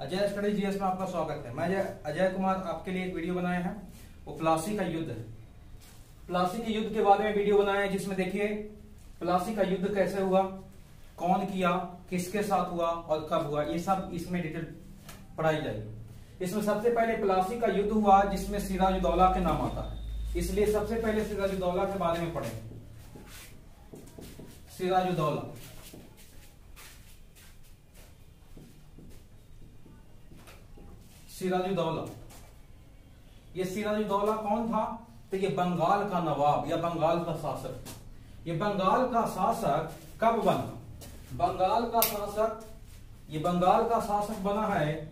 Ajay study GS में आपका स्वागत है। मैं अजय कुमार आपके लिए एक वीडियो बनाए हैं, वो प्लासी का युद्ध है। प्लासी के युद्ध के बारे में वीडियो बनाया है, जिसमें देखिए प्लासी का युद्ध कैसे हुआ, कौन किया, किसके साथ हुआ और कब हुआ, ये सब इसमें डिटेल पढ़ाई जाएगी। इसमें सबसे पहले प्लासी का युद्ध हुआ जिसमें सिराजुद्दौला के नाम आता है, इसलिए सबसे पहले सिराजुद्दौला के बारे में पढ़ें। सिराजुद्दौला, सिराजुद्दौला, ये सिराजुद्दौला कौन था? तो ये बंगाल का नवाब या बंगाल का शासक। ये बंगाल का शासक कब बना? बंगाल का शासक, ये बंगाल का शासक बना है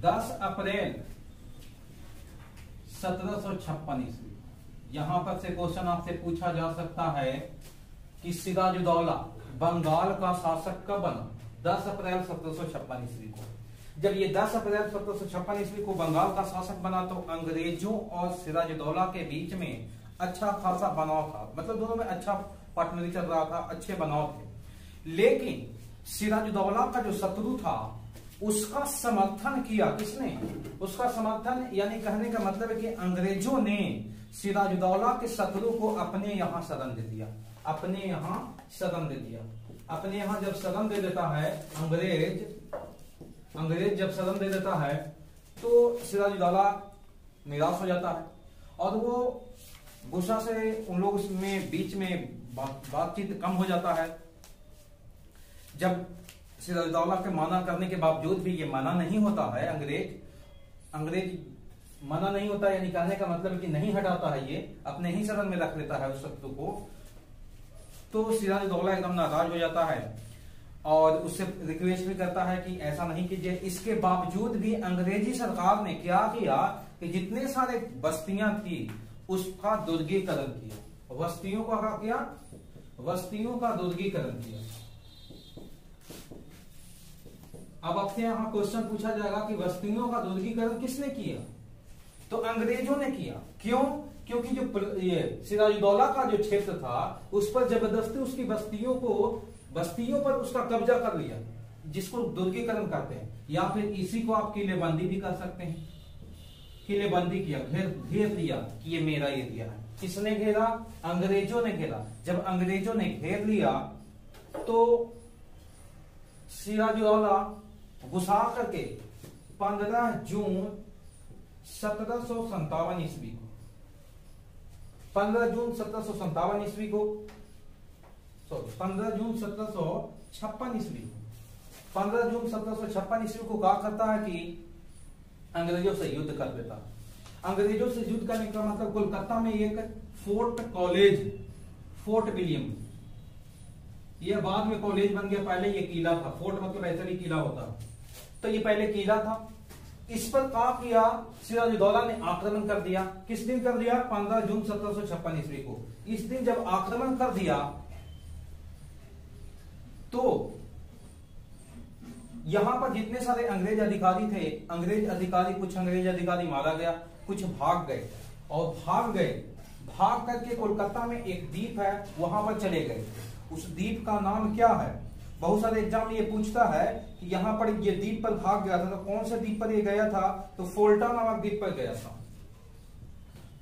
10 अप्रैल 1756 ईस्वी। यहां पर से क्वेश्चन आपसे पूछा जा सकता है कि सिराजुद्दौला बंगाल का शासक कब बना? 10 अप्रैल 1756 ईस्वी को। जब ये 10 अप्रैल 1756 ईस्वी को बंगाल का शासक बना तो अंग्रेजों और सिराजुद्दौला के बीच में अच्छा खासा बनाव था, मतलब दोनों में अच्छा पार्टनरी चल रहा था, अच्छे बनाव थे। लेकिन सिराजुद्दौला का जो शत्रु था उसका समर्थन किया किसने? उसका समर्थन यानी कहने का मतलब है कि अंग्रेजों ने सिराजुद्दौला के शत्रु को अपने यहां शरण दे दिया, अपने यहां शरण दे दिया। अपने यहां जब शरण दे देता है अंग्रेज जब शरण दे देता है तो सिराजुद्दौला निराश हो जाता है और वो गुस्सा से उन लोगों में बीच में बातचीत कम हो जाता है। जब सिराजुद्दौला के मना करने के बावजूद भी ये मना नहीं होता है, अंग्रेज मना नहीं होता, यानी कहने का मतलब है कि नहीं हटाता है, ये अपने ही शरण में रख लेता है उस शत्रु को, तो सिराजुद्दौला एकदम नाराज हो जाता है और उससे रिक्वेस्ट भी करता है कि ऐसा नहीं कीजिए। इसके बावजूद भी अंग्रेजी सरकार ने क्या किया कि जितने सारे बस्तियां थी उसका दुर्गीकरण किया। बस्तियों का क्या किया? बस्तियों का दुर्गीकरण किया। अब आपसे यहां क्वेश्चन पूछा जाएगा कि बस्तियों का दुर्गीकरण किसने किया? तो अंग्रेजों ने किया। क्यों? क्योंकि जो ये सिराजुद्दौला का जो क्षेत्र था उस पर जबरदस्ती उसकी बस्तियों पर उसका कब्जा कर लिया, जिसको दुर्गीकरण करते हैं, या फिर इसी को आप किलेबंदी भी कर सकते हैं। किलेबंदी किया, घेर लिया कि ये मेरा एरिया है। किसने घेरा? अंग्रेजों ने घेरा। जब अंग्रेजों ने घेर लिया तो सिराजुद्दौला गुस्सा करके 15 जून 1757 ईस्वी को 15 जून 1757 ईस्वी को 15 जून 1756 ईस्वी को 15 जून 1756 ईस्वी को क्या करता है कि अंग्रेजों से युद्ध कर देता है। अंग्रेजों से युद्ध करने का मतलब कोलकाता में एक फोर्ट विलियम, यह बाद में कॉलेज बन गया, पहले ये किला था। फोर्ट मतलब ऐसा भी किला होता, तो ये पहले किला था। इस पर क्या किया? सिराजुद्दौला ने आक्रमण कर दिया। किस दिन कर दिया? 15 जून 1756 ईस्वी को। इस दिन जब आक्रमण कर दिया तो यहां पर जितने सारे अंग्रेज अधिकारी थे, कुछ अंग्रेज अधिकारी मारा गया, कुछ भाग गए और भाग करके कोलकाता में एक द्वीप है वहां पर चले गए। उस द्वीप का नाम क्या है? बहुत सारे एग्जाम में ये पूछता है कि यहां पर ये द्वीप पर भाग गया था, तो कौन से द्वीप पर ये गया था? तो फोल्टा नामक द्वीप पर गया था।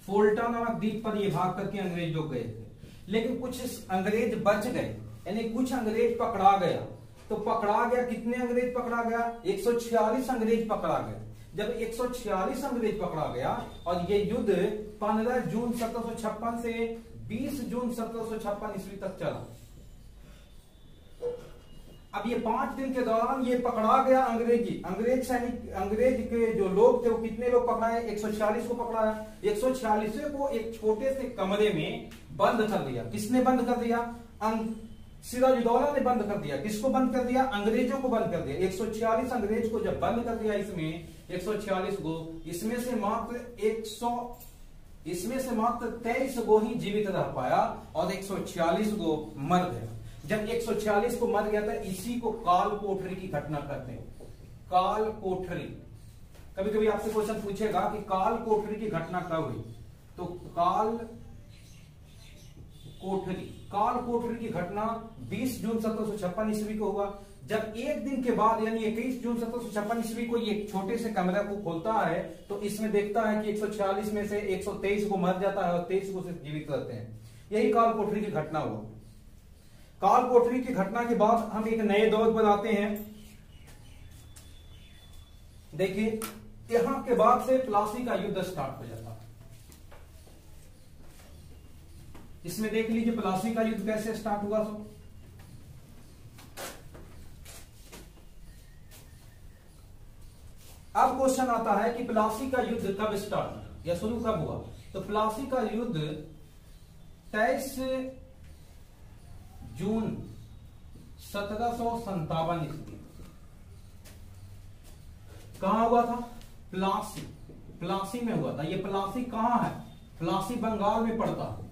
फोल्टा नामक द्वीप पर ये भाग करके अंग्रेज लोग गए थे, लेकिन कुछ अंग्रेज बच गए, यानी कुछ अंग्रेज पकड़ा गया। तो पकड़ा गया, कितने अंग्रेज पकड़ा गया? 146 अंग्रेज पकड़ा गया। जब 146 अंग्रेज पकड़ा गया और ये युद्ध 15 जून 1756 से 20 जून 1756 ईस्वी तक चला। अब ये 5 दिन के दौरान ये पकड़ा गया अंग्रेज सैनिक, अंग्रेज के जो लोग थे वो कितने लोग पकड़ाए? 146 को पकड़ाया। 146 को एक छोटे से कमरे में बंद कर दिया। किसने बंद कर दिया? सिराजुद्दौला ने बंद कर दिया। किसको बंद कर दिया? अंग्रेजों को बंद कर दिया। 146 अंग्रेज को जब बंद कर दिया इसमें 146 को, इसमें से मात्र 23 को ही जीवित रह पाया और 146 को मर गया। जब 146 को मर गया था, इसी को काल कोठरी की घटना कहते हैं। काल कोठरी, कभी कभी आपसे क्वेश्चन पूछेगा कि काल कोठरी की घटना कब हुई, तो काल कोठरी, काल कोठरी की घटना 20 जून 1756 ईस्वी को हुआ, जब एक दिन के बाद यानी 21 जून 1756 ईस्वी को ये छोटे से कमरे को खोलता है तो इसमें देखता है कि 146 में से 123 को मर जाता है और 23 को सिर्फ जीवित रहते हैं। यही काल कोठरी की घटना हुआ। काल कोठरी की घटना के बाद हम एक नए दौर बनाते हैं। देखिए यहां के बाद से प्लासी का युद्ध स्टार्ट हो जाता है। इसमें देख लीजिए प्लासी का युद्ध कैसे स्टार्ट हुआ। अब क्वेश्चन आता है कि प्लासी का युद्ध कब स्टार्ट हुआ या शुरू कब हुआ। तो प्लासी का युद्ध 23 जून 1757 ईस्वी कहां हुआ था? प्लासी, प्लासी में हुआ था। ये प्लासी कहां है? प्लासी बंगाल में पड़ता है।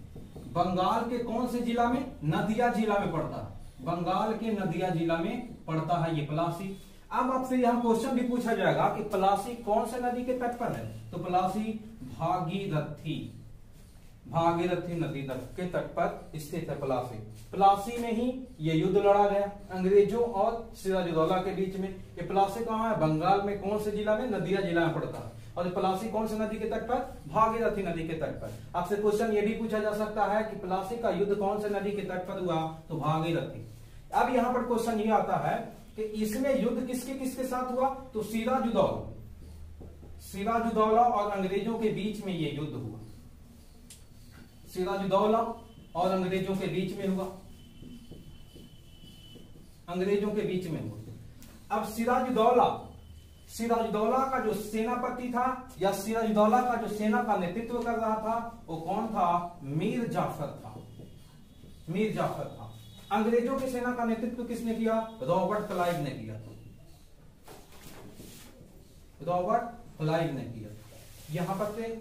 बंगाल के कौन से जिला में? नदिया जिला में पड़ता है। बंगाल के नदिया जिला में पड़ता है ये प्लासी। अब आपसे यहां क्वेश्चन भी पूछा जाएगा कि प्लासी कौन से नदी के तट पर है? तो प्लासी भागीरथी, भागीरथी नदी के तट पर स्थित है प्लासी। प्लासी में ही ये युद्ध लड़ा गया अंग्रेजों और सिराजुद्दौला के बीच में। ये प्लासी कहां है? बंगाल में कौन से जिला में? नदिया जिला में पड़ता है। और प्लासी कौन से नदी के तट पर? भागीरथी नदी के तट पर। आपसे क्वेश्चन ये भी पूछा जा सकता है कि प्लासी का युद्ध कौन से नदी के तट पर हुआ? तो भागीरथी। अब यहां पर क्वेश्चन ये आता है कि इसमें युद्ध किसके किसके साथ हुआ? तो सिराजुद्दौला, सिराजुद्दौला और अंग्रेजों के बीच में ये युद्ध हुआ। सिराजुद्दौला और अंग्रेजों के बीच में हुआ, अंग्रेजों के बीच में हुआ। अब सिराजुद्दौला, सिराजुद्दौला का जो सेनापति था या सिराजुद्दौला का जो सेना का नेतृत्व कर रहा था वो कौन था? मीर जाफर था, मीर जाफर था। अंग्रेजों की सेना का नेतृत्व किसने किया? रॉबर्ट क्लाइव ने किया, रॉबर्ट क्लाइव ने किया।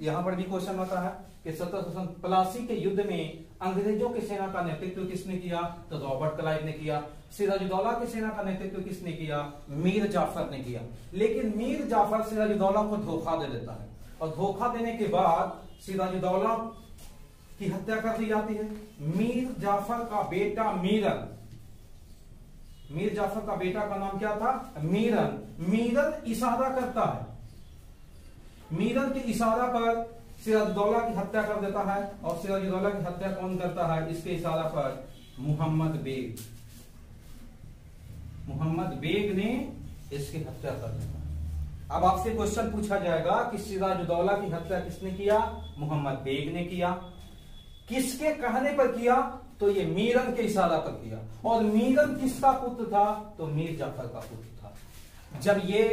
यहां पर भी क्वेश्चन आता है कि 1700 प्लासी के युद्ध में अंग्रेजों की सेना का नेतृत्व किसने किया? तो रॉबर्ट क्लाइव ने किया। सिराजुद्दौला की सेना का नेतृत्व किसने किया? मीर जाफर ने किया। लेकिन मीर जाफर सिराजुद्दौला को धोखा दे देता है और धोखा देने के बाद सिराजुद्दौला की हत्या कर दी जाती है। मीर जाफर का बेटा मीरन, मीर जाफर का बेटा का नाम क्या था? मीरन। मीरन इशारा करता है, मीरन के इशारा पर सिराजुद्दौला की हत्या कर देता है। और सिराजुद्दौला की हत्या कौन करता है? इसके इशारा पर मोहम्मद बेग, मोहम्मद बेग ने इसकी हत्या कर देता है। अब आपसे क्वेश्चन पूछा जाएगा कि सिराजुद्दौला की हत्या किसने किया? मोहम्मद बेग ने किया। किसके कहने पर किया? तो ये मीरन के इशारा पर किया। और मीरन किसका पुत्र था? तो मीर जाफर का पुत्र था। जब ये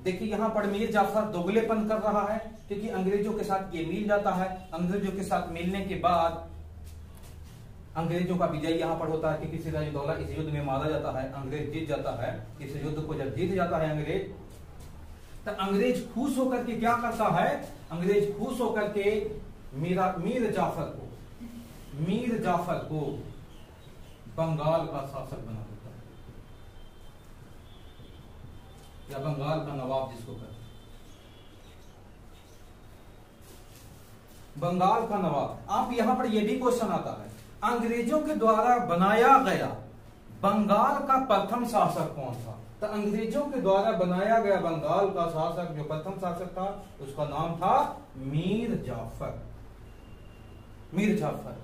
देखिए यहां पर मीर जाफर दोगलेपन कर रहा है क्योंकि अंग्रेजों के साथ ये मिल जाता है। अंग्रेजों के साथ मिलने के बाद अंग्रेजों का विजय यहां पर होता है क्योंकि सिराजुद्दौला इस युद्ध में मारा जाता है, अंग्रेज जीत जाता है। इस युद्ध को जब जीत जाता है अंग्रेज, तो अंग्रेज खुश होकर के क्या करता है? अंग्रेज खुश होकर के मीर जाफर को बंगाल का शासक बना देता है या बंगाल का नवाब जिसको कहते हैं, बंगाल का नवाब। आप यहां पर यह भी क्वेश्चन आता है अंग्रेजों के द्वारा बनाया गया बंगाल का प्रथम शासक कौन था? तो अंग्रेजों के द्वारा बनाया गया बंगाल का शासक जो प्रथम शासक था उसका नाम था मीर जाफर। मीर जाफर,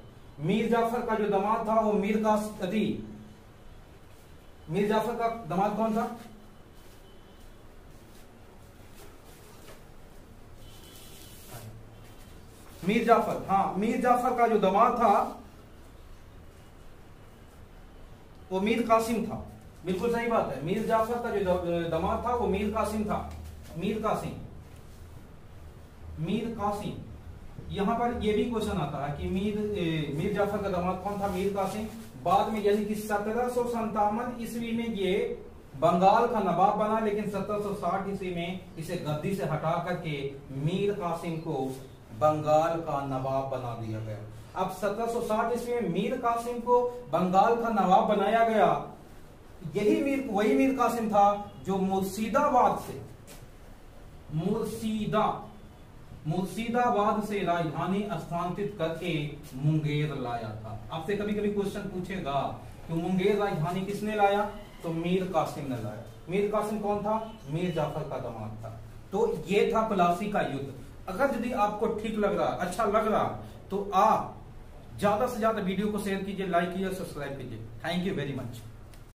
मीर जाफर का जो दामाद था वो मीर जाफर का दामाद कौन था? मीर जाफर, हाँ मीर जाफर का जो दामाद था वो मीर कासिम था। बिल्कुल सही बात है। मीर जाफर का जो दामाद था वो मीर कासिम था। मीर कासिम। यहां पर यह भी क्वेश्चन आता है कि मीर जाफर का दामाद कौन था? मीर कासिम। बाद में यानी कि 1757 ईस्वी में ये बंगाल का नवाब बना, लेकिन 1760 ईस्वी में इसे गद्दी से हटा करके मीर कासिम को बंगाल का नवाब बना दिया गया। अब 1760 ईस्वी में मीर कासिम को बंगाल का नवाब बनाया गया। वही मीर कासिम था जो मुर्शिदाबाद से मुर्शिदाबाद से राजधानी स्थानांतरित करके मुंगेर लाया था। आपसे कभी कभी क्वेश्चन पूछेगा कि मुंगेर राजधानी किसने लाया, तो मीर कासिम ने लाया। मीर कासिम कौन था, मीर जाफर का दामाद था। तो ये था प्लासी का युद्ध। अगर यदि आपको ठीक लग रहा, अच्छा लग रहा, तो आप ज्यादा से ज्यादा वीडियो को शेयर कीजिए, लाइक कीजिए, सब्सक्राइब कीजिए। Thank you very much.